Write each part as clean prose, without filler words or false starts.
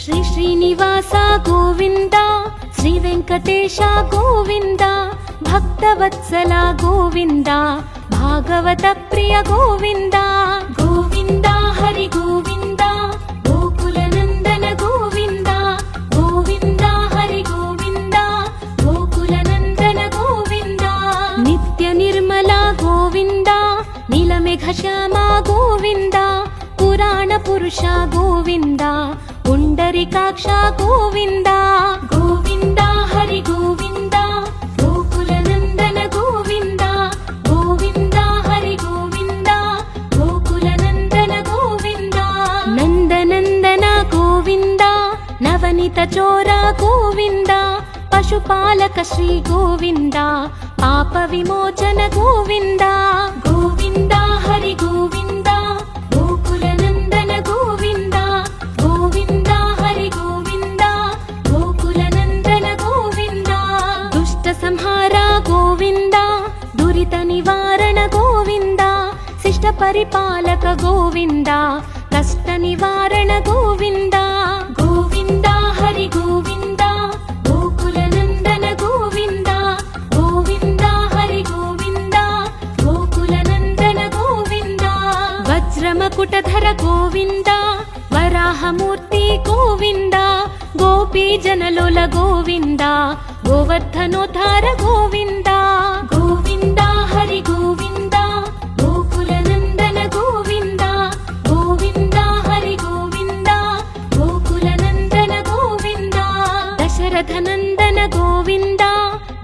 శ్రీ శ్రీనివాస గోవింద, శ్రీ వెంకటేశ గోవింద, భక్తవత్సల గోవింద, భాగవత ప్రియ గోవింద. గోవింద హరి గోవింద, గోకుల నందన గోవింద. గోవింద హరి గోవింద, గోకుల నందన గోవింద. నిత్య నిర్మల గోవింద, నీలమేఘ శ్యామ గోవింద, పురాణ పురుష గోవింద, పుండరీకాక్ష గోవింద. గోవింద హరి గోవింద, గోకుల నందన గోవింద. గోవింద హరి గోవింద, గోకుల నందన గోవింద. నందనందన గోవింద, నవనిత చోర గోవింద, పశుపాలక శ్రీ గోవింద, పాప విమోచన గోవింద. గోవింద హరి గోవింద, గోకుల నందన గోవింద. గోవింద హరి గోవింద, గోకుల నందన గోవింద. దుష్ట సంహార గోవింద, దురిత నివారణ గోవింద, శిష్ట పరిపాలక గోవింద, కష్ట నివారణ గోవింద. గోవింద హరి గోవింద, గోకుల నందన గోవింద. గోవింద హరి గోవింద, గోకుల నందన గోవింద. వజ్రమకుటధర గోవింద, వరాహమూర్తి గోవింద, గోపీ జనలోల గోవింద, గోవర్ధనోద్ధార గోవింద. గోవింద హరి గోవింద, గోకుల నందన గోవింద. గోవింద హరి గోవింద, గోకుల నందన గోవింద. దశరథ నందన గోవింద,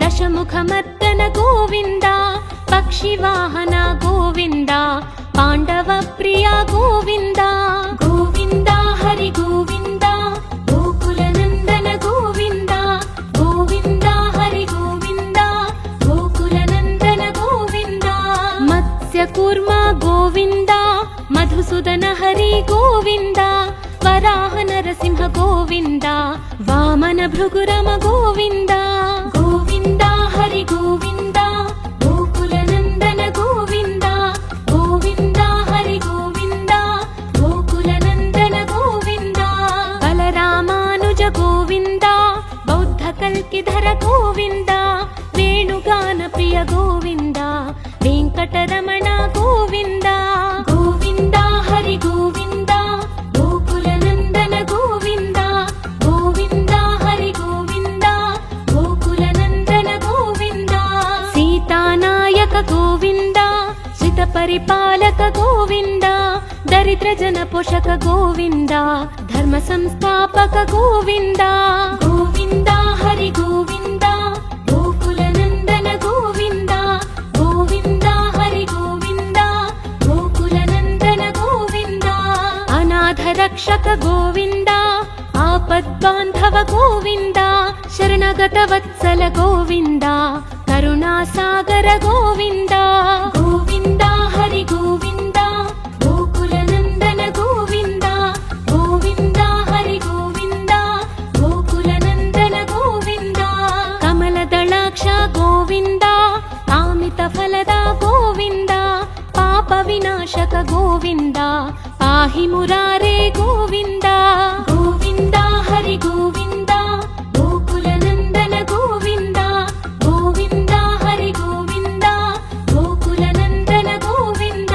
దశముఖమర్దన గోవింద, పక్షివాహన గోవింద, పాండవ ప్రియ గోవింద. గోవింద హరి గోవింద, గోకుల నందన గోవింద. గోవింద హరి గోవింద, గోకుల నందన గోవింద. మత్స్య కూర్మ గోవింద, మధుసూదన హరి గోవింద, వరాహ నరసింహ గోవింద, వామన భృగురమ గోవింద. గోవింద హరి గోవింద, గోకుల నందన గోవింద. గోవింద హరి గోవింద, గోకుల నందన గోవింద. బలరామానుజ గోవింద, బౌద్ధ కల్కిధర గోవింద, వేణుగాన ప్రియ గోవింద, వెంకటరమణ గోవింద. గోవింద హరి గోవింద, గోకుల నందన గోవింద. గోవింద హరి గోవింద, గోకుల నందన గోవింద. సీతానాయక గోవింద, శ్రిత పరిపాలక గోవింద, దరిద్ర జన పోషక గోవింద, ధర్మ సంస్థాపక గోవింద. గోవింద హరి గోవింద, గోకుల నందన గోవింద. గోవింద హరి గోవింద, గోకుల నందన గోవింద. అనాథ రక్షక గోవింద, ఆపద్బాంధవ గోవింద, శరణగత వత్సల గోవింద, కరుణాసాగర గోవింద. గోవింద హరి గోవింద, గోకుల నందన గోవింద. గోవింద హరి గోవింద, గోకుల నందన గోవింద. కమలదళాక్ష గోవింద, కామిత ఫలద గోవింద, పాప వినాశక గోవింద, పాహి మురారే గోవింద. గోవింద హరి గోవింద, గోకుల నందన గోవింద. గోవింద హరి గోవింద, గోకుల నందన గోవింద.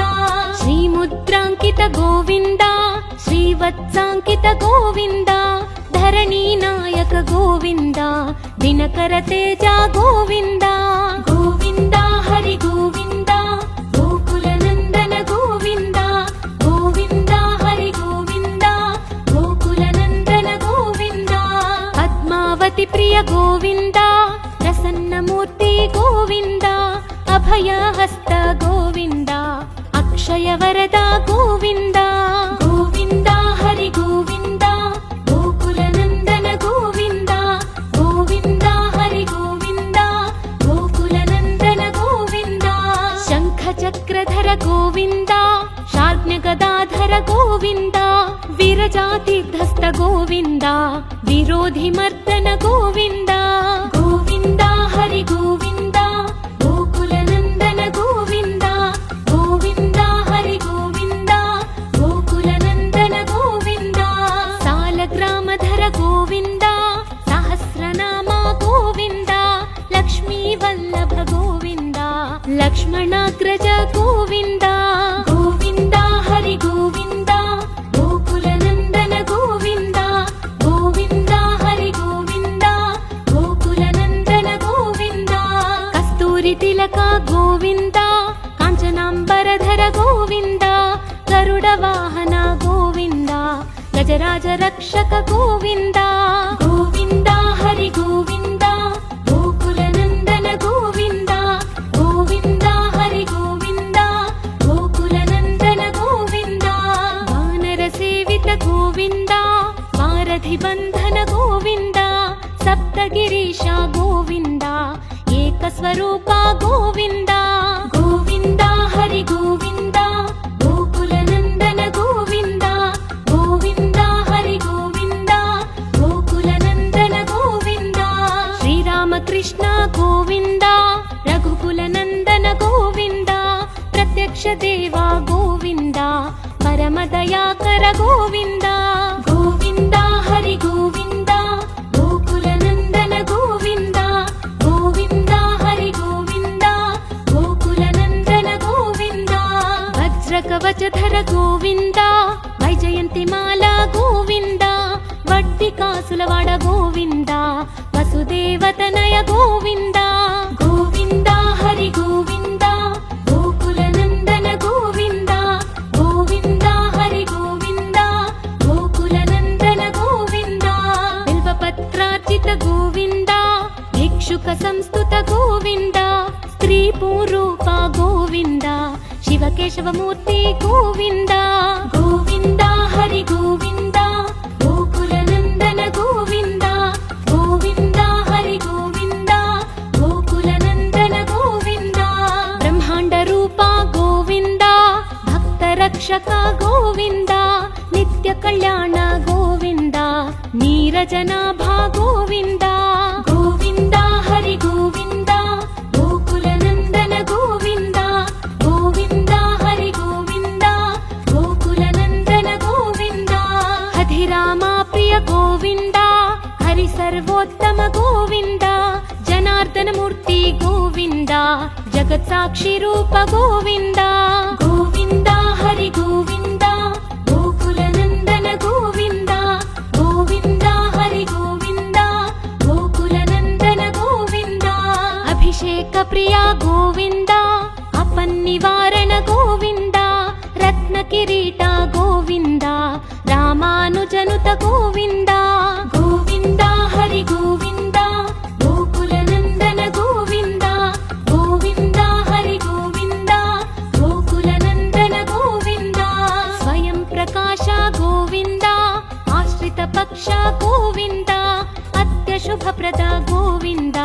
శ్రీముద్రాంకిత గోవింద, శ్రీవత్సాంకిత గోవింద, ధరణీ నాయక గోవింద, దినకర తేజ గోవింద. గోవింద హరి గోవింద, గోకుల నందన గోవింద. గోవింద హరి గోవింద, గోకుల నందన గోవింద. పద్మావతి ప్రియ గోవింద, ప్రసన్నమూర్తి గోవింద, అభయహస్త గోవింద, అక్షయ వరద గోవింద. గోవింద హరి గోవింద, గోకుల నందన గోవింద. గోవింద హరి గోవింద, గోకుల నందన గోవింద. శంఖ చక్రధర గోవింద, శార్జ్ఞ గదాధర గోవింద, విరజాతీర్థస్థ గోవింద, విరోధి మర్దన గోవింద. గోవింద హరి గోవింద, గోకుల నందన గోవింద. గోవింద హరి గోవింద, గోకుల నందన గోవింద. సాలగ్రామధర ಗೋವಿಂದ ಗೋವಿಂದ ಹರಿ ಗೋವಿಂದ ಗೋಕುಲ ನಂದನ ಗೋವಿಂದ ಗೋವಿಂದ ಹರಿ ಗೋವಿಂದ ಗೋಕುಲ ನಂದನ ಗೋವಿಂದ ಕಸ್ತೂರಿ ತಿಲಕ ಗೋವಿಂದ ಕಾಂಚನಾಂಬರಧರ ಗೋವಿಂದ ಗರುಡ ವಾಹನ ಗೋವಿಂದ ಗಜರಾಜ ರಕ್ಷಕ ಗೋವಿಂದ ಗೋವಿಂದ ಹರಿ ಗೋವಿಂದ ಗೋಕುಲ ನಂದನ ಗೋವಿಂದ ಗೋವಿಂದ ಹರಿ ಗೋವಿಂದ ಗೋಕುಲ ನಂದನ ಗೋವಿಂದ ವಾನರ ಸೇವಿತ ಗೋವಿಂದ ವಾರಧಿ ಬಂಧನ ಗೋವಿಂದ ಸಪ್ತಗಿರೀಶ ಗೋವಿಂದ ಏಕ ಸ್ವರೂಪ ಗೋವಿಂದ ಗೋವಿಂದ ಹರಿ ಗೋವಿಂದ ಗೋಕುಲ ನಂದನ ಗೋವಿಂದ ಗೋವಿಂದ ಹರಿ ಗೋವಿಂದ ಗೋಕುಲ ನಂದನ ಗೋವಿಂದ ಶ್ರೀರಾಮ ಕೃಷ್ಣ ಗೋವಿಂದ ರಘುಕುಲ ನಂದನ ಗೋವಿಂದ ಪ್ರತ್ಯಕ್ಷ ದೇವ ಗೋವಿಂದ ಪರಮ ದಯಾಕರ ಗೋವಿಂದ ಗೋವಿಂದ ಹರಿ ಗೋವಿಂದ ಗೋಕುಲ ನಂದನ ಗೋವಿಂದ ಗೋವಿಂದ ಹರಿ ಗೋವಿಂದ ಗೋಕುಲ ನಂದನ ಗೋವಿಂದ ವಜ್ರ ಕವಚಧರ ಗೋವಿಂದ ವೈಜಯಂತಿ ಮಾಲಾ ಗೋವಿಂದ ವಡ್ಡಿ ಕಾಸುಲವಾಡ ಗೋವಿಂದ ವಸುದೇವತನಯ ಗೋವಿಂದ ಗೋವಿಂದ ಹರಿ ಗೋವಿಂದ ಗೋಕುಲ ನಂದನ ಗೋವಿಂದ ಗೋವಿಂದ ಹರಿ ಗೋವಿಂದ ಗೋಕುಲ ನಂದನ ಗೋವಿಂದ ಬಿಲ್ವಪತ್ರಾರ್ಚಿತ ಗೋವಿಂದ ಭಿಕ್ಷುಕ ಸಂಸ್ತುತ ಗೋವಿಂದ ಸ್ತ್ರೀ ಪೂರೂಪ ಗೋವಿಂದ ಶಿವಕೇಶವ ಮೂರ್ತಿ ಗೋವಿಂದ ಗೋವಿಂದ ಹರಿ ಗೋವಿಂದ ಗೋಕುಲ ನಂದನ ಗೋವಿಂದ ಗೋವಿಂದ ಹರಿ ಗೋವಿಂದ ಗೋಕುಲ ನಂದನ ಗೋವಿಂದ ಬ್ರಹ್ಮಾಂಡ ರೂಪ ಗೋವಿಂದ ಭಕ್ತ ರಕ್ಷಕ ಗೋವಿಂದ ನಿತ್ಯ ಕಲ್ಯಾಣ ಗೋವಿಂದ ನೀರಜನಾಭ ಗೋವಿಂದ ಗೋವಿಂದ ಹರಿ ಗೋವಿಂದ ಗೋಕುಲ ನಂದನ ಗೋವಿಂದ ಗೋವಿಂದ ಹರಿ ಗೋವಿಂದ ಗೋಕುಲ ನಂದನ ಗೋವಿಂದ ಹಧಿರಾಮ ಪ್ರಿಯ ಗೋವಿಂದ ಹರಿ ಸರ್ವೋತ್ತಮ ಗೋವಿಂದ ಜನಾರ್ದನ ಮೂರ್ತಿ ಗೋವಿಂದ ಜಗತ್ ಸಾಕ್ಷಿ ರೂಪ ಗೋವಿಂದ ಗೋವಿಂದ ಹರಿ ಗೋವಿಂದ ಗೋಕುಲ ನಂದನ ಗೋವಿಂದ ಗೋವಿಂದ ಹರಿ ಗೋವಿಂದ ಗೋಕುಲ ನಂದನ ಗೋವಿಂದ ಅಭಿಷೇಕ ಪ್ರಿಯ ಗೋವಿಂದ ಅಪನ್ನಿವಾರಣ ಗೋವಿಂದ ರತ್ನ ಕಿರೀಟ ಗೋವಿಂದ ರಾಮಾನುಜನುತ ಗೋವಿಂದ ಗೋವಿಂದ ಹರಿ ಗೋವಿಂದ ಗೋಕುಲ ನಂದನ ಗೋವಿಂದ ಗೋವಿಂದ ಹರಿ ಗೋವಿಂದ ಗೋಕುಲ ನಂದನ ಗೋವಿಂದ ಸ್ವಯಂ ಪ್ರಕಾಶ ಗೋವಿಂದ ಆಶ್ರಿತ ಪಕ್ಷ ಗೋವಿಂದ ಅತ್ಯ ಶುಭಪ್ರದ ಗೋವಿಂದ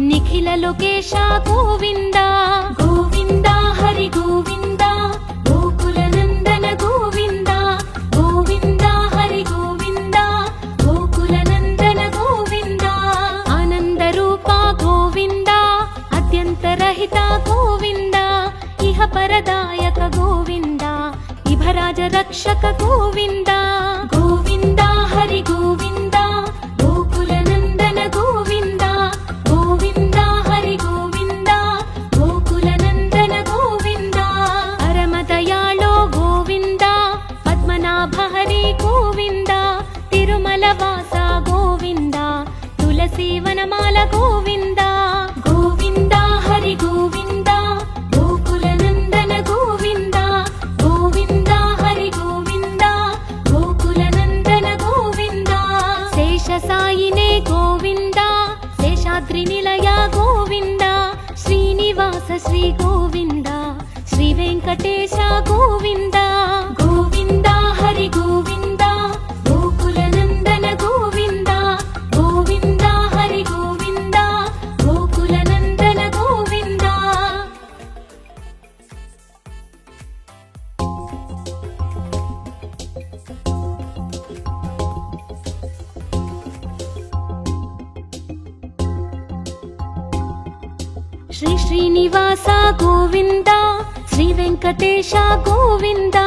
ನಿಖಿಲ ಲೋಕೇಶ ಗೋವಿಂದ ಗೋವಿಂದ ಹರಿ ಗೋವಿಂದ ಗೋಕುಲ ನಂದನ ಗೋವಿಂದ ಗೋವಿಂದ ಹರಿ ಗೋವಿಂದ ಗೋಕುಲ ನಂದನ ಗೋವಿಂದ ಆನಂದ ರೂಪ ಗೋವಿಂದ ಅತ್ಯಂತರಹಿತ ಗೋವಿಂದ ಇಹ ಪರದಾಯಕ ಗೋವಿಂದ ಇಭರಾಜ ರಕ್ಷಕ ಗೋವಿಂದ ಗೋವಿಂದ ಹರಿ ಗೋವಿಂದ ಗೋಕುಲ ನಂದನ ಗೋವಿಂದ ಗೋವಿಂದ ಹರಿ ಗೋವಿಂದ ಗೋಕುಲ ನಂದನ ಗೋವಿಂದ ಪರಮ ದಯಾಳೋ ಗೋವಿಂದ ಪದ್ಮನಾಭ ಹರಿ ಗೋವಿಂದ ತಿರುಮಲ ವಾಸ ಗೋವಿಂದ ತುಳಸಿ ವನಮಾಲ ಗೋವಿಂದ ಗೋವಿಂದ ಹರಿ ಗೋವಿಂದ ಗೋಕುಲ ನಂದನ ಗೋವಿಂದ ಗೋವಿಂದ ಹರಿ ಗೋವಿಂದ ಗೋಕುಲ ನಂದನ ಗೋವಿಂದ ಶೇಷ ಸಾಯಿನೇ ಗೋವಿಂದ ಶೇಷಾದ್ರಿ ನಿಲಯ ಗೋವಿಂದ ಶ್ರೀನಿವಾಸ ಶ್ರೀ ಗೋವಿಂದ ಶ್ರೀ ವೆಂಕಟೇಶ ಗೋವಿಂದ ಗೋವಿಂದ ಹರಿ ಗೋವಿಂದ ಗೋಕುಲ ನಂದನ ಗೋವಿಂದ ಗೋವಿಂದ ಹರಿ ಗೋವಿಂದ ಗೋಕುಲ ನಂದನ ಗೋವಿಂದ ಶ್ರೀ ಶ್ರೀನಿವಾಸ ಗೋವಿಂದ ಶ್ರೀ ವೆಂಕಟೇಶ ಗೋವಿಂದ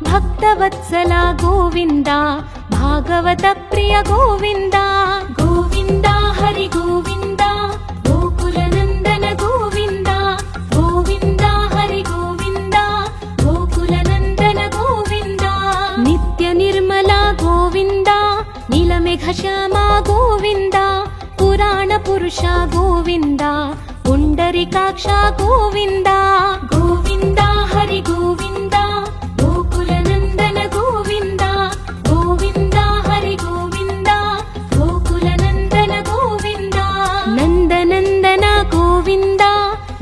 ಭಕ್ತವತ್ಸಲ ಗೋವಿಂದ ಭಾಗವತ ಪ್ರಿಯ ಗೋವಿಂದ ಗೋವಿಂದ ಹರಿ ಗೋವಿಂದ ಗೋಕುಲ ನಂದನ ಗೋವಿಂದ ಗೋವಿಂದ ಹರಿ ಗೋವಿಂದ मेघश्यामा गोविन्द पुराणपुरुष गोविन्द पुण्डरीकाक्ष गोविन्द गोविन्द हरि गोविन्द गोकुलनन्दन गोविन्द गोविन्द हरि गोविन्द गोकुलनन्दन गोविन्द नन्दनन्दन गोविन्द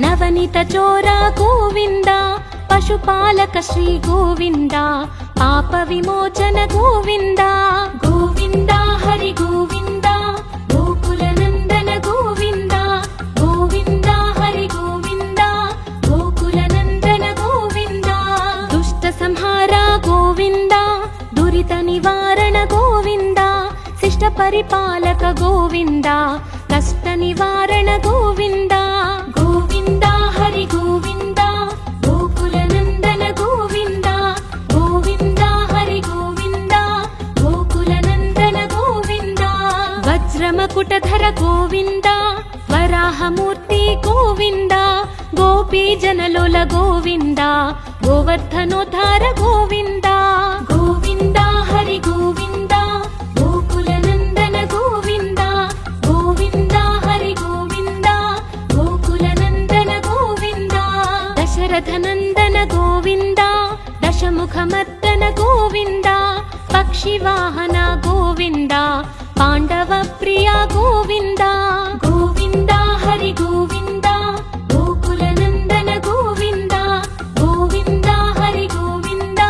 नवनीत चोर गोविन्द पशुपालक श्री गोविन्द पाप विमोचन गोविन्द गोविन्द हरि गोविन्द गोकुलनन्दन गोविन्द गोविन्द हरि गोविन्द गोकुलनन्दन गोविन्द दुष्ट संहार गोविन्द दुरित निवारण गोविन्द शिष्ट परिपालक गोविन्द कष्ट निवारण गोविन्द गोविन्द हरि गोविन्द गोकुलनन्दन गोविन्द गोविन्द हरि गोविन्द गोकुलनन्दन गोविन्द वज्रमकुटधर गोविन्द वराहमूर्ति गोविन्द गोपीजनलोल गोविन्द गोवर्धनोद्धार गोविन्द गोविन्द हरि गोविन्द गोकुलनन्दन गोविन्द गोविन्द हरि गोविन्द गोकुलनन्दन गोविन्द दशरथनन्दन गोविन्द दशमुखमर्दन गोविन्द पक्षिवाहन गोविन्द पाण्डवप्रिय गोविन्द गोविन्द हरि गोविन्द गोकुलनन्दन गोविन्द गोविन्द हरि गोविन्द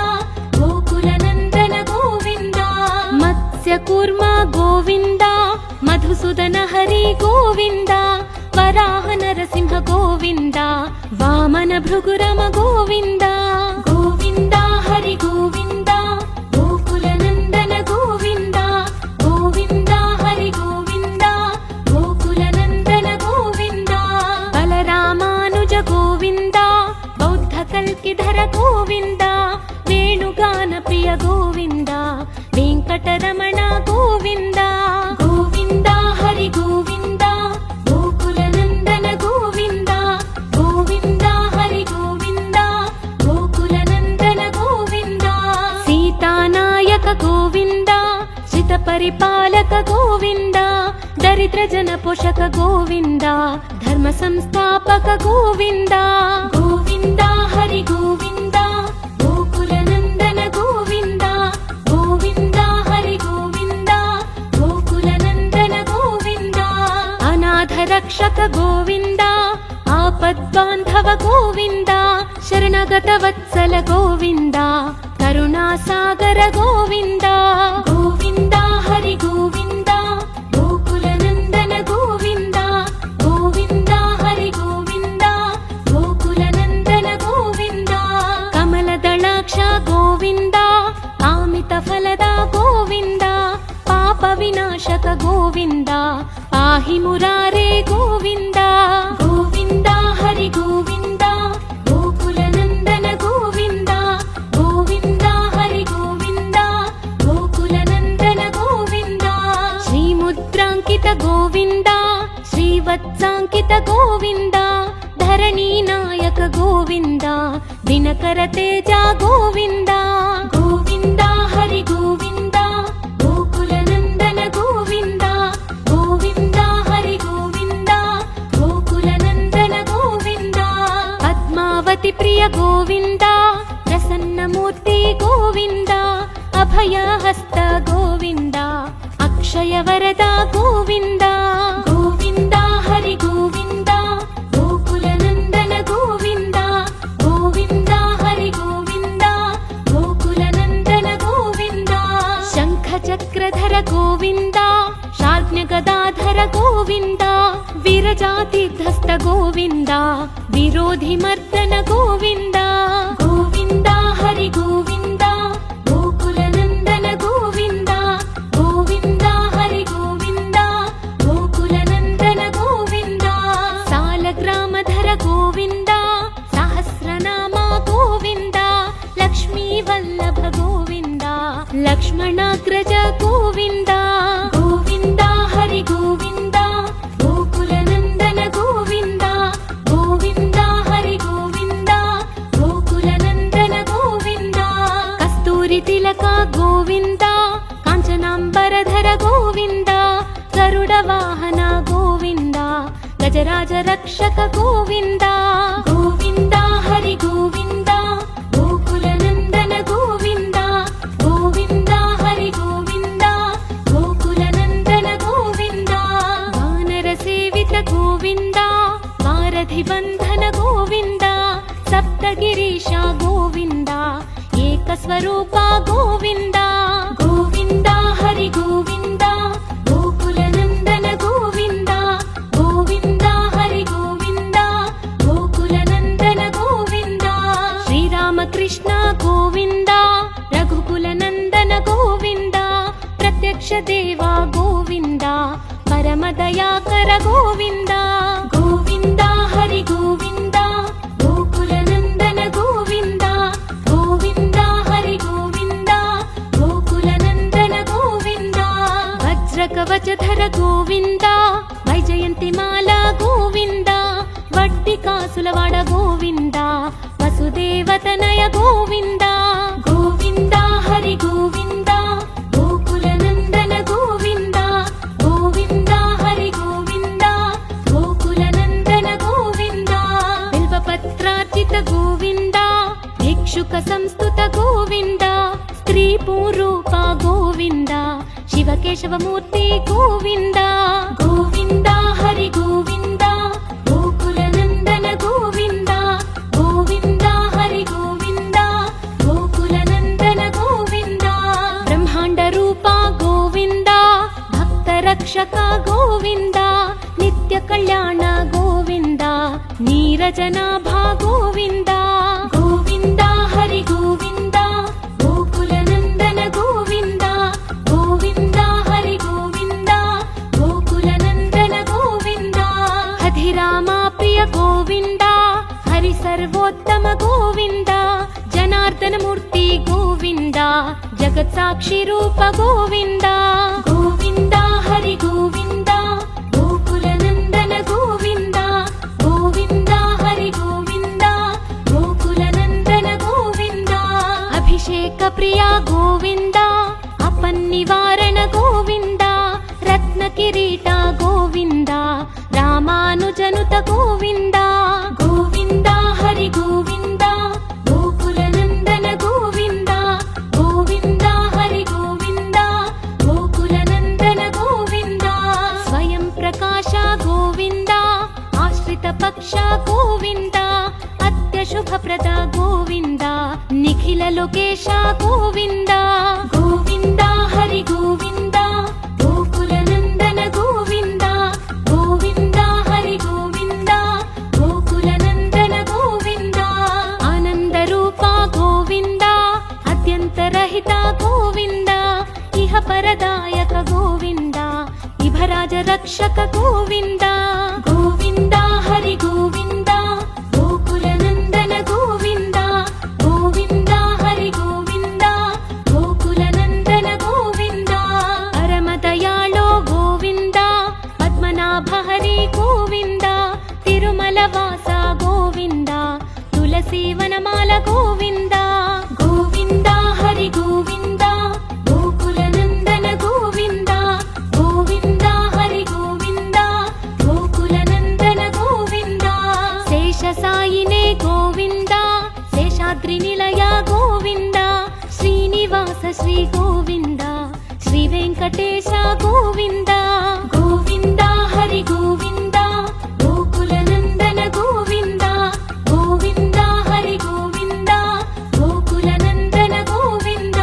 गोकुलनन्दन गोविन्द मत्स्यकूर्म गोविन्द मधुसूदन हरि गोविन्द वराह नरसिंह गोविन्द वामन भृगुरम गोविन्द गोविन्द हरि गोविन्द गोकुलनन्दन गोविन्द गोविन्द हरि गोविन्द गोकुलनन्दन गोविन्द बलरामानुज गोविन्द बौद्धकल्किधर गोविन्द वेणुगानप्रिय गोविन्द वेङ्कटरमण गोविन्द गोविन्द हरि गोविन्द गोकुलनन्दन गोविन्द गोविन्द हरि गोविन्द गोकुलनन्दन गोविन्द सीतानायक गोविन्द श्रितपरिपालक गोविन्द दरिद्रजन पोषक गोविन्द धर्म संस्थापक गोविन्द गोविन्द हरि गोविन्द गोकुलनन्दन गोविन्द गोविन्द हरि गोविन्द गोकुलनन्दन गोविन्द अनाथ रक्षक गोविन्द आपद्बान्धव गोविन्द शरणगत वत्सल गोविन्द करुणासागर गोविन्द गोविन्द हरि गोविन्द गोकुलनन्दन गोविन्द गोविन्द हरि गोविन्द गोकुलनन्दन गोविन्द कमलदलाक्ष गोविन्द कामितफलद गोविन्द पाप विनाशक गोविन्द पाहि मुरारे गोविन्द गोविन्द हरि गोविन्द गोकुलनन्दन गोविन्द गोविन्द हरि गोविन्द गोकुलनन्दन गोविन्द श्रीमुद्राङ्कित गोविन्द श्रीवत्साङ्कित गोविन्द धरणीनायक गोविन्द दिनकर तेज गोविन्द गोविन्द हरि गोविन्द गोकुलनन्दन गोविन्द गोविन्द हरि गोविन्द गोकुलनन्दन गोविन्द पद्मावति प्रिय गोविन्द प्रसन्नमूर्ति गोविन्द अभयहस्त गोविन्द अक्षय वरद गोविन्द गोविन्द हरि गोविन्द गोकुलनन्दन गोविन्द गोविन्द हरि गोविन्द गोकुलनन्दन गोविन्द शङ्खचक्रधर गोविन्द शार्ङ्गगदाधर गोविन्द वीरजातिधस्त गोविन्द विरोधिमर्दन गोविन्द गोविन्द हरि गोविन्द गोकुलनन्दन गोविन्द गोविन्द हरि गोविन्द गोकुलनन्दन गोविन्द सालग्रामधर गोविन्द सहस्रनाम गोविन्द लक्ष्मीवल्लभ गोविन्द लक्ष्मणाग्रज गोविन्द गोविन्द हरि गोविन्द गोकुलनन्दन गोविन्द गोविन्द हरि गोविन्द गोकुलनन्दन गोविन्द कस्तूरि तिलक गोविन्द काञ्चनाम्बर ವರಧರ ಗೋವಿಂದ ಗರುಡ ವಾಹನ ಗೋವಿಂದ ಗಜರಾಜ ರಕ್ಷಕ ಗೋವಿಂದ ಗೋವಿಂದ ಹರಿ ಗೋವಿಂದ ಗೋಕುಲ ನಂದನ ಗೋವಿಂದ ಗೋವಿಂದ ಹರಿ ಗೋವಿಂದ ಗೋಕುಲ ನಂದನ ಗೋವಿಂದ ವಾನರ ಸೇವಿತ ಗೋವಿಂದ ವಾರಧಿ ಬಂಧನ ಗೋವಿಂದ ಸಪ್ತಗಿರೀಶ ಗೋವಿಂದ ಏಕ ಸ್ವರೂಪ ಗೋವಿಂದ ಗೋವಿಂದ ಹರಿ ಗೋವಿಂದ ಗೋಕುಲ ನಂದನ ಗೋವಿಂದ ಗೋವಿಂದ ಹರಿ ಗೋವಿಂದ ಗೋಕುಲ ನಂದನ ಗೋವಿಂದ ಶ್ರೀರಾಮ ಕೃಷ್ಣ ಗೋವಿಂದ ರಘುಕುಲ ನಂದನ ಗೋವಿಂದ ಪ್ರತ್ಯಕ್ಷ ದೇವ ಗೋವಿಂದ ಪರಮ ದಯಾಕರ ಗೋವಿಂದ ಗೋವಿಂದ ಹರಿ ಗೋವಿಂದ ಗೋಕುಲ ನಂದನ ಗೋವಿಂದ ಗೋವಿಂದ ಹರಿ ಗೋವಿಂದ ಗೋಕುಲ ನಂದನ ಗೋವಿಂದ ವಜ್ರ ಕವಚಧರ ಗೋವಿಂದ ವೈಜಯಂತಿ ಮಾಲಾ ಗೋವಿಂದ ವಡ್ಡಿ ಕಾಸುಲವಾಡ ಗೋವಿಂದ ವಸುದೇವತನಯ ಗೋವಿಂದ ಗೋವಿಂದ ಹರಿ ಗೋವಿಂದ ಗೋಕುಲ ನಂದನ ಗೋವಿಂದ ಗೋವಿಂದ ಹರಿ ಗೋವಿಂದ ಗೋಕುಲ ನಂದನ ಗೋವಿಂದ ಬಿಲ್ವಪತ್ರಾರ್ಚಿತ ಗೋವಿಂದ ಭಿಕ್ಷುಕ ಸಂಸ್ತುತ ಗೋವಿಂದ ಸ್ತ್ರೀ ಪೂರೂಪ ಗೋವಿಂದ ಶಿವಕೇಶವ ಮೂರ್ತಿ ಗೋವಿಂದ ಗೋವಿಂದ ಹರಿ ಗೋವಿಂದ ಗೋಕುಲ ನಂದನ ಗೋವಿಂದ ಗೋವಿಂದ ಹರಿ ಗೋವಿಂದ ಗೋಕುಲ ನಂದನ ಗೋವಿಂದ ಬ್ರಹ್ಮಾಂಡ ರೂಪ ಗೋವಿಂದ ಭಕ್ತ ರಕ್ಷಕ ಗೋವಿಂದ ನಿತ್ಯ ಕಲ್ಯಾಣ ಗೋವಿಂದ ನೀರಜನಾಭ ಗೋವಿಂದ ಗೋವಿಂದ ಹರಿ ಗೋವಿಂದ ಗೋಕುಲ ನಂದನ ಗೋವಿಂದ ಗೋವಿಂದ ಹರಿ ಗೋವಿಂದ ಗೋಕುಲ ನಂದನ ಗೋವಿಂದ ಹಧಿರಾಮ ಪ್ರಿಯ ಗೋವಿಂದ ಹರಿ ಸರ್ವೋತ್ತಮ ಗೋವಿಂದ ಜನಾರ್ದನ ಮೂರ್ತಿ ಗೋವಿಂದ ಜಗತ್ ಸಾಕ್ಷಿ ರೂಪ ಗೋವಿಂದ ಗೋವಿಂದ ಹರಿ ಗೋವಿಂದ ಗೋಕುಲ ನಂದನ ಗೋವಿಂದ ಗೋವಿಂದ ಹರಿ ಗೋವಿಂದ ಗೋಕುಲ ನಂದನ ಗೋವಿಂದ ಅಭಿಷೇಕ ಪ್ರಿಯ ಗೋವಿಂದ ಅಪನ್ನಿವಾರಣ ಗೋವಿಂದ ರತ್ನ ಕಿರೀಟ ಗೋವಿಂದ ರಾಮಾನುಜನುತ ಗೋವಿಂದ ಗೋವಿಂದ ಹರಿ ಗೋವಿಂದ ಗೋಕುಲ ನಂದನ ಗೋವಿಂದ ಗೋವಿಂದ ಹರಿ ಗೋವಿಂದ ಗೋಕುಲ ನಂದನ ಗೋವಿಂದ ಸ್ವಯಂ ಪ್ರಕಾಶ ಗೋವಿಂದ ಆಶ್ರಿತ ಪಕ್ಷ ಗೋವಿಂದ ಅತ್ಯ ಶುಭಪ್ರದ ಗೋವಿಂದ ನಿಖಿಲ ಲೋಕೇಶ ಗೋವಿಂದ ಗೋವಿಂದ ಹರಿ ಗೋವಿಂದ ಗೋಕುಲ ನಂದನ ಗೋವಿಂದ ಗೋವಿಂದ ಹರಿ ಗೋವಿಂದ ಗೋಕುಲ ನಂದನ ಗೋವಿಂದ ಆನಂದ ರೂಪ ಗೋವಿಂದ ಅತ್ಯಂತರಹಿತ ಗೋವಿಂದ ಇಹ ಪರದಾಯಕ ಗೋವಿಂದ ಇಭರಾಜ ರಕ್ಷಕ ಗೋವಿಂದ ಗೋವಿಂದ ಹರಿ ಗೋವಿಂದ ಗೋಕುಲ ನಂದನ ಗೋವಿಂದ ಗೋವಿಂದ ಹರಿ ಗೋವಿಂದ ಗೋಕುಲ ನಂದನ ಗೋವಿಂದ ಪರಮ ದಯಾಳೋ ಗೋವಿಂದ ಪದ್ಮನಾಭ ಹರಿ ಗೋವಿಂದ ತಿರುಮಲ ವಾಸ ಗೋವಿಂದ ತುಳಸಿ ವನಮಾಲ ಗೋವಿಂದ ಗೋವಿಂದ ಹರಿ ಗೋವಿಂದ ಗೋಕುಲ ನಂದನ ಗೋವಿಂದ ಗೋವಿಂದ ಹರಿ ಗೋವಿಂದ ಗೋಕುಲ ನಂದನ ಗೋವಿಂದ ಶೇಷ ಸಾಯಿನೇ ಗೋವಿಂದ ಶೇಷಾದ್ರಿ ನಿಲಯ ಗೋವಿಂದ ಶ್ರೀನಿವಾಸ ಶ್ರೀ ಗೋವಿಂದ ಶ್ರೀ ವೆಂಕಟೇಶ ಗೋವಿಂದ ಗೋವಿಂದ ಹರಿ ಗೋವಿಂದ ಗೋಕುಲ ನಂದನ ಗೋವಿಂದ ಗೋವಿಂದ ಹರಿ ಗೋವಿಂದ ಗೋಕುಲ ನಂದನ ಗೋವಿಂದ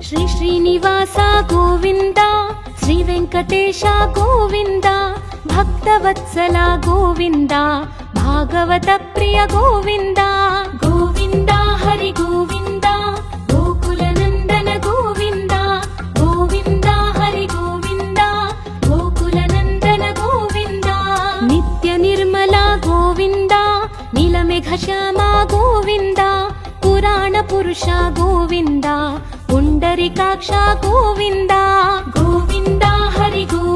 ಶ್ರೀ ಶ್ರೀನಿವಾಸ ಗೋವಿಂದ ಶ್ರೀ ವೆಂಕಟೇಶ ಗೋವಿಂದ ಭಕ್ತವತ್ಸಲ ಗೋವಿಂದ ಭಾಗವತ ಪ್ರಿಯ ಗೋವಿಂದ ಗೋವಿಂದ ಹರಿ ಗೋವಿಂದ ಗೋಕುಲ ನಂದನ ಗೋವಿಂದ ಗೋವಿಂದ ಹರಿ ಗೋವಿಂದ ಗೋಕುಲ ನಂದನ ಗೋವಿಂದ ನಿತ್ಯ ನಿರ್ಮಲ ಗೋವಿಂದ ನೀಲಮೇಘ ಶ್ಯಾಮ ಗೋವಿಂದ ಪುರಾಣ ಪುರುಷ ಗೋವಿಂದ ಪುಂಡರಿಕಾಕ್ಷ ಗೋವಿಂದ ಗೋವಿಂದ ಹರಿ ಗೋವಿಂದ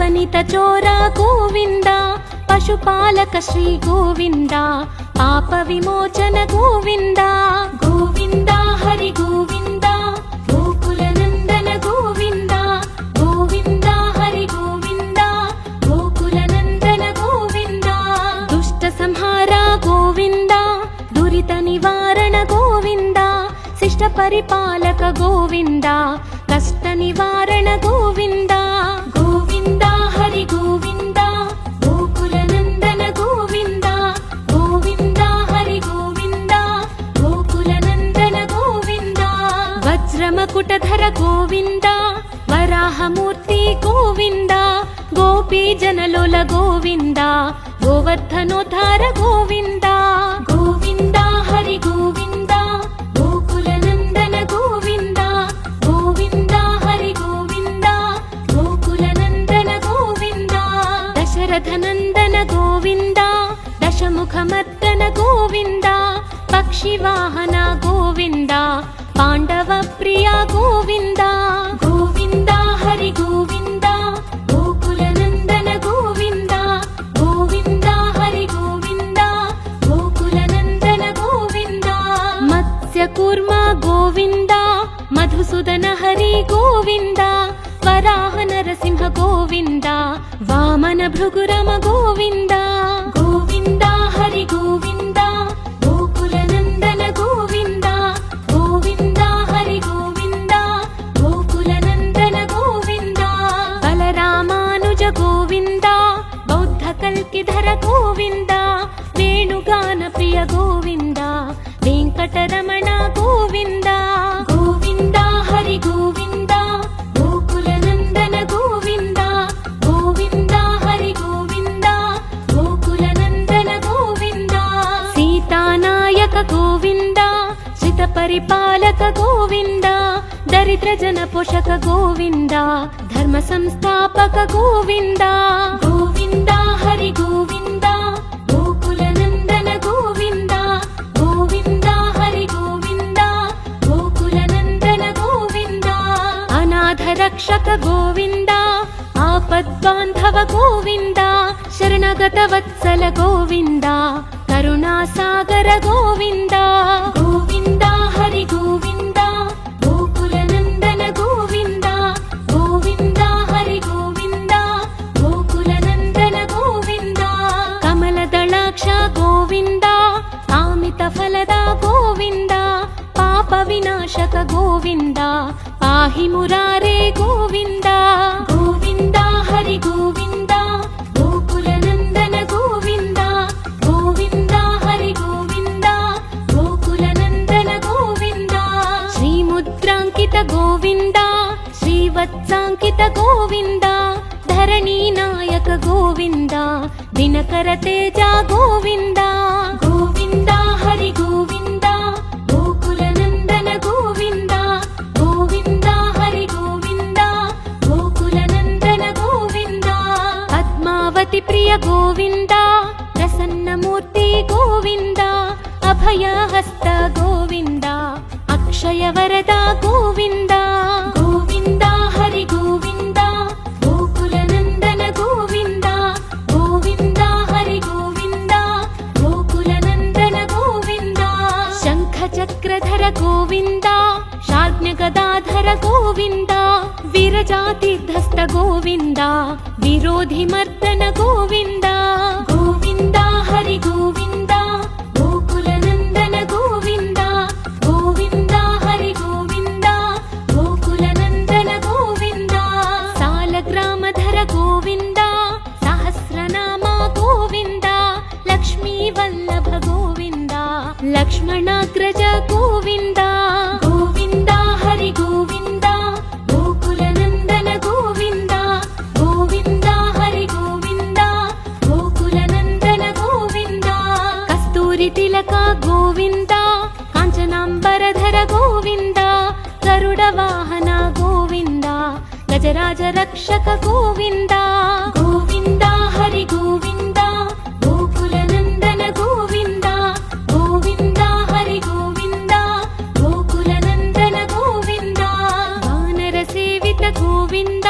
నవనిత చోర గోవింద పశుపాలక శ్రీ గోవింద పాప విమోచన గోవింద గోవింద హరి గోవింద గోకుల నందన గోవింద గోవింద హరి గోవింద గోకుల నందన గోవింద దుష్ట సంహార గోవింద దురిత నివారణ గోవింద శిష్ట పరిపాలక గోవింద కష్ట నివారణ గోవింద గోవింద హరి గోవింద గోకుల నందన గోవింద గోవింద హరి గోవింద గోకుల నందన గోవింద వజ్రమకుటధర గోవింద వరాహమూర్తి గోవింద గోపీ జనలోల గోవింద గోవర్ధనోద్ధార గోవింద గోవింద హరి గోవింద గోకుల నందన గోవింద గోవింద హరి గోవింద గోకుల నందన గోవింద దశరథ నందన గోవింద దశముఖమర్దన గోవింద పక్షివాహన గోవింద పాండవ ప్రియ గోవింద గోవింద హరి గోవింద గోకుల నందన గోవింద గోవింద హరి గోవింద గోకుల నందన గోవింద మత్స్య కూర్మ గోవింద మధుసూదన హరి గోవింద వరాహ నరసింహ గోవింద వామన భృగురమ గోవింద గోవింద హరి గోవింద గోకుల నందన గోవింద గోవింద హరి గోవింద గోకుల నందన గోవింద బలరామానుజ గోవింద బౌద్ధ కల్కిధర గోవింద వేణుగాన ప్రియ గోవింద వెంకటరమణ గోవింద గోవింద హరి గోవింద గోకుల నందన గోవింద గోవింద హరి గోవింద గోకుల నందన గోవింద సీతానాయక గోవింద శ్రిత పరిపాలక గోవింద దరిద్ర జన పోషక గోవింద ధర్మ సంస్థాపక గోవింద గోవింద హరి గోవింద గోకుల నందన గోవింద గోవింద హరి గోవింద గోకుల నందన గోవింద అనాథ రక్షక గోవింద ఆపద్బాంధవ గోవింద శరణగత వత్సల గోవింద కరుణాసాగర గోవింద గోవింద హరి గోవింద గోకుల నందన గోవింద గోవింద హరి గోవింద గోకుల నందన గోవింద కమల దళాక్ష గోవింద కామిత ఫలద గోవింద పాప వినాశక గోవింద పాహి మురారే గోవింద గోవింద హరి గోవింద గోకుల నందన గోవింద గోవింద హరి గోవింద గోకుల నందన గోవింద శ్రీముద్రాంకిత గోవింద శ్రీవత్సాంకిత గోవింద ధరణీ నాయక గోవింద దినకర తేజ గోవింద గోవింద హరి గోవింద గోకుల నందన గోవింద గోవింద హరి గోవింద గోకుల నందన గోవింద పద్మావతి ప్రియ గోవింద ప్రసన్నమూర్తి గోవింద అభయహస్త గోవింద అక్షయ వరద గోవింద గోవింద హరి గోవింద గోకుల నందన గోవింద గోవింద హరి గోవింద గోకుల నందన గోవింద శంఖ చక్రధర గోవింద శార్జ్ఞ గదాధర గోవింద విరజాతిర్ధస్త గోవింద విరోధి మర్దన గోవింద గోవింద హరి గోవింద గోకుల నందన గోవింద గోవింద హరి గోవింద గోకుల నందన గోవింద సాలగ్రామధర గోవింద సహస్రనామ గోవింద లక్ష్మీ వల్లభ గోవింద లక్ష్మణాగ్రజ గోవింద గోవింద హరి గోవింద గోకుల నందన గోవింద గోవింద హరి గోవింద గోకుల నందన గోవింద కస్తూరి తిలక గోవింద కాంచనాంబరధర గోవింద గరుడ వాహన గోవింద గజరాజ రక్షక గోవింద గోవింద హరి గోవింద గోకుల నందన గోవింద గోవింద హరి గోవింద గోకుల నందన గోవింద వానర సేవిత గోవింద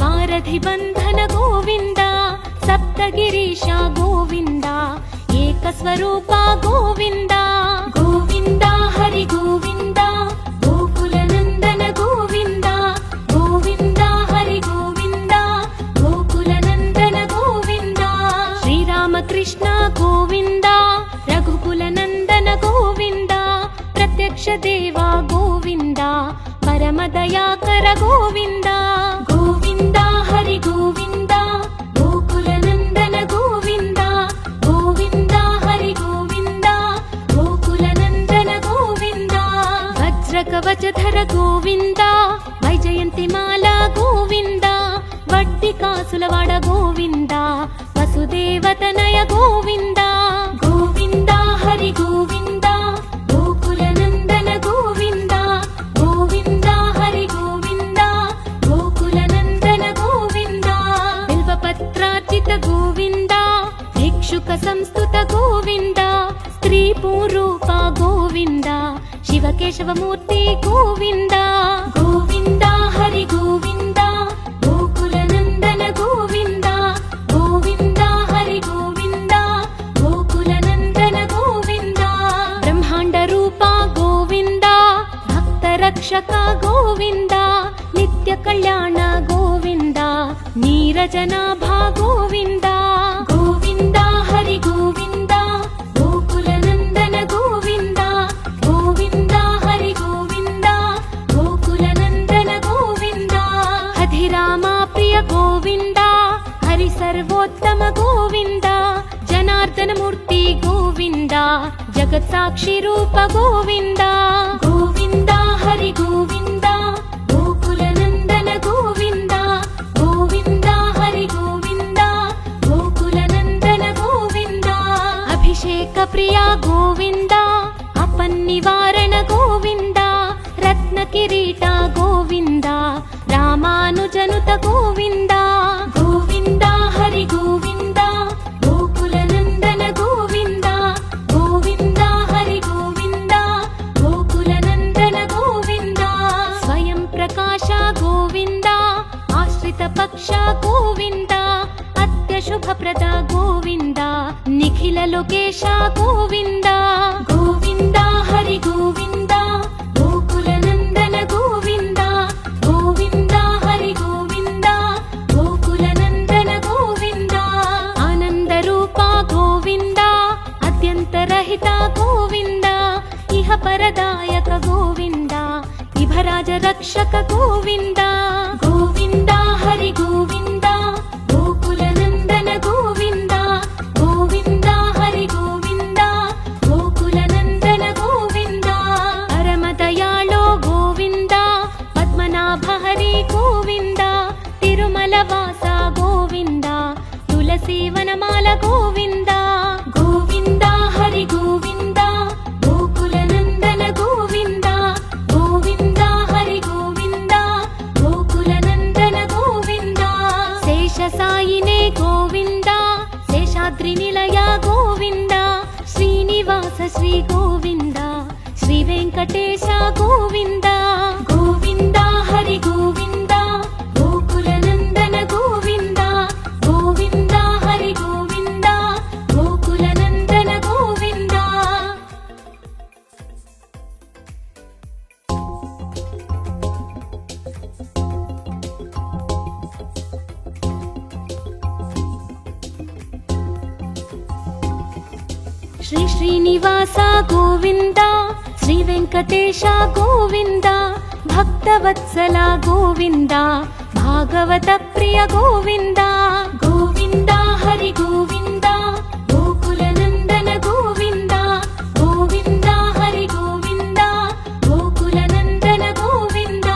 వారధి బంధన గోవింద ಸಪ್ತಗಿರೀಶ ಗೋವಿಂದ ಏಕಸ್ವರೂಪ ಗೋವಿಂದ ಗೋವಿಂದ ಹರಿ ಗೋವಿಂದ ಗೋಕುಲ ನಂದನ ಗೋವಿಂದ ಗೋವಿಂದ ಹರಿ ಗೋವಿಂದ ಗೋಕುಲ ನಂದನ ಗೋವಿಂದ ಶ್ರೀರಾಮಕೃಷ್ಣ ಗೋವಿಂದ ರಘುಕುಲ ನಂದನ ಗೋವಿಂದ ಪ್ರತ್ಯಕ್ಷ ದೇವ ಗೋವಿಂದ ಪರಮ ದಯಾಕರ ಗೋವಿಂದ ಗೋವಿಂದ ಹರಿ ಗೋವಿಂದ ಗೋಕುಲ ನಂದನ ಗೋವಿಂದ ಗೋವಿಂದ ಹರಿ ಗೋವಿಂದ ಗೋಕುಲ ನಂದನ ಗೋವಿಂದ ವಜ್ರ ಕವಚಧರ ಗೋವಿಂದ ವೈಜಯಂತಿ ಮಾಲಾ ಗೋವಿಂದ ವಡ್ಡಿ ಕಾಸುಲವಾಡ ಗೋವಿಂದ ವಸುದೇವತನಯ ಗೋವಿಂದ ಗೋವಿಂದ ಹರಿ ಗೋವಿಂದ ಗೋಕುಲ ನಂದನ ಗೋವಿಂದ ಗೋವಿಂದ ಹರಿ ಗೋವಿಂದ ಗೋಕುಲ ನಂದನ ಗೋವಿಂದ ಬಿಲ್ವಪತ್ರಾರ್ಚಿತ ಗೋವಿಂದ ಭಿಕ್ಷುಕ ಸಂಸ್ತುತ ಗೋವಿಂದ ಸ್ತ್ರೀ ಪೂರೂಪ ಗೋವಿಂದ ಶಿವಕೇಶವ ಮೂರ್ತಿ ಗೋವಿಂದ ಗೋವಿಂದ ಹರಿ ಗೋವಿಂದ ಗೋಕುಲ ನಂದನ ಗೋವಿಂದ ಗೋವಿಂದ ಹರಿ ಗೋವಿಂದ ಗೋಕುಲ ನಂದನ ಗೋವಿಂದ ಬ್ರಹ್ಮಾಂಡ ರೂಪ ಗೋವಿಂದ ಭಕ್ತ ರಕ್ಷಕ ಗೋವಿಂದ ನಿತ್ಯ ಕಲ್ಯಾಣ ಗೋವಿಂದ ನೀರಜನಾಭ ಗೋವಿಂದ ಗೋವಿಂದ ಹರಿ ಗೋವಿಂದ ಗೋಕುಲ ನಂದನ ಗೋವಿಂದ ಗೋವಿಂದ ಹರಿ ಗೋವಿಂದ ಗೋಕುಲ ನಂದನ ಗೋವಿಂದ ಹಧಿರಾಮ ಪ್ರಿಯ ಗೋವಿಂದ ಹರಿ ಸರ್ವೋತ್ತಮ ಗೋವಿಂದ ಜನಾರ್ದನ ಮೂರ್ತಿ ಗೋವಿಂದ ಜಗತ್ ಸಾಕ್ಷಿ ರೂಪ ಗೋವಿಂದ ಗೋವಿಂದ ಹರಿ ಗೋವಿಂದ ಗೋಕುಲ ನಂದನ ಗೋವಿಂದ ಗೋವಿಂದ ಹರಿ ಗೋವಿಂದ ಗೋಕುಲ ನಂದನ ಗೋವಿಂದ ಅಭಿಷೇಕ ಪ್ರಿಯ ಗೋವಿಂದ ಅಪನ್ನಿವಾರಣ ಗೋವಿಂದ ರತ್ನ ಕಿರೀಟ ಗೋವಿಂದ ರಾಮಾನುಜನುತ ಗೋವಿಂದ ಗೋವಿಂದ ಹರಿ ಗೋವಿಂದ ಗೋಕುಲ ನಂದನ ಗೋವಿಂದ ಗೋವಿಂದ ಹರಿ ಗೋವಿಂದ ಗೋಕುಲ ನಂದನ ಗೋವಿಂದ ಸ್ವಯಂ ಪ್ರಕಾಶ ಗೋವಿಂದ ಆಶ್ರಿತ ಪಕ್ಷ ಗೋವಿಂದ ಅತ್ಯ ಶುಭಪ್ರದ ಗೋವಿಂದ ನಿಖಿಲ ಲೋಕೇಶ ಗೋವಿಂದ ಗೋವಿಂದ ಹರಿ ಗೋವಿಂದ ಗೋಕುಲ ನಂದನ ಗೋವಿಂದ ಗೋವಿಂದ ಹರಿ ಗೋವಿಂದ ಗೋಕುಲ ನಂದನ ಗೋವಿಂದ ಆನಂದ ರೂಪ ಗೋವಿಂದ ಅತ್ಯಂತರಹಿತ ಗೋವಿಂದ ಇಹ ಪರದಾಯಕ ಗೋವಿಂದ ಇಭರಾಜ ರಕ್ಷಕ ಗೋವಿಂದ ಗೋವಿಂದ ಹರಿ ಗೋವಿಂದ ಗೋಕುಲ ನಂದನ ಗೋವಿಂದ ಗೋವಿಂದ ಹರಿ ಗೋವಿಂದ ಗೋಕುಲ ನಂದನ ಗೋವಿಂದ ಪರಮ ದಯಾಳೋ ಗೋವಿಂದ ಪದ್ಮನಾಭ ಹರಿ ಗೋವಿಂದ ತಿರುಮಲ ವಾಸ ಗೋವಿಂದ ತುಳಸಿ ವನಮಾಲ ಗೋವಿಂದ ಗೋವಿಂದ ಹರಿ ಗೋವಿಂದ ಗೋಕುಲ ನಂದನ ಗೋವಿಂದ ಗೋವಿಂದ ಹರಿ ಗೋವಿಂದ ಗೋಕುಲ ನಂದನ ಗೋವಿಂದ ಶೇಷ ಸಾಯಿನೇ ಗೋವಿಂದ ಶೇಷಾದ್ರಿ ನಿಲಯ ಗೋವಿಂದ ಶ್ರೀನಿವಾಸ ಶ್ರೀ ಗೋವಿಂದ ಶ್ರೀ ವೆಂಕಟೇಶ ಗೋವಿಂದ ಗೋವಿಂದ ಹರಿ ಗೋವಿಂದ ಗೋಕುಲ ನಂದನ ಗೋವಿಂದ ಗೋವಿಂದ ಹರಿ ಗೋವಿಂದ ಗೋಕುಲ ನಂದನ ಗೋವಿಂದ ಶ್ರೀ ಶ್ರೀನಿವಾಸ ಗೋವಿಂದ ಶ್ರೀ ವೆಂಕಟೇಶ ಗೋವಿಂದ ಭಕ್ತವತ್ಸಲ ಗೋವಿಂದ ಭಾಗವತ ಪ್ರಿಯ ಗೋವಿಂದ ಗೋವಿಂದ ಹರಿ ಗೋವಿಂದ ಗೋಕುಲ ನಂದನ ಗೋವಿಂದ ಗೋವಿಂದ ಹರಿ ಗೋವಿಂದ ಗೋಕುಲ ನಂದನ ಗೋವಿಂದ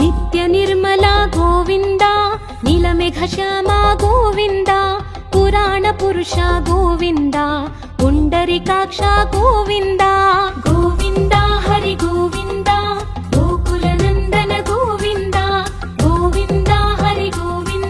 ನಿತ್ಯ ನಿರ್ಮಲ ಗೋವಿಂದ ನೀಲಮೇಘ ಶ್ಯಾಮ ಗೋವಿಂದ ಪುರಾಣ ಪುರುಷ ಗೋವಿಂದ ಪುಂಡರಿಕಾಕ್ಷ ಗೋವಿಂದ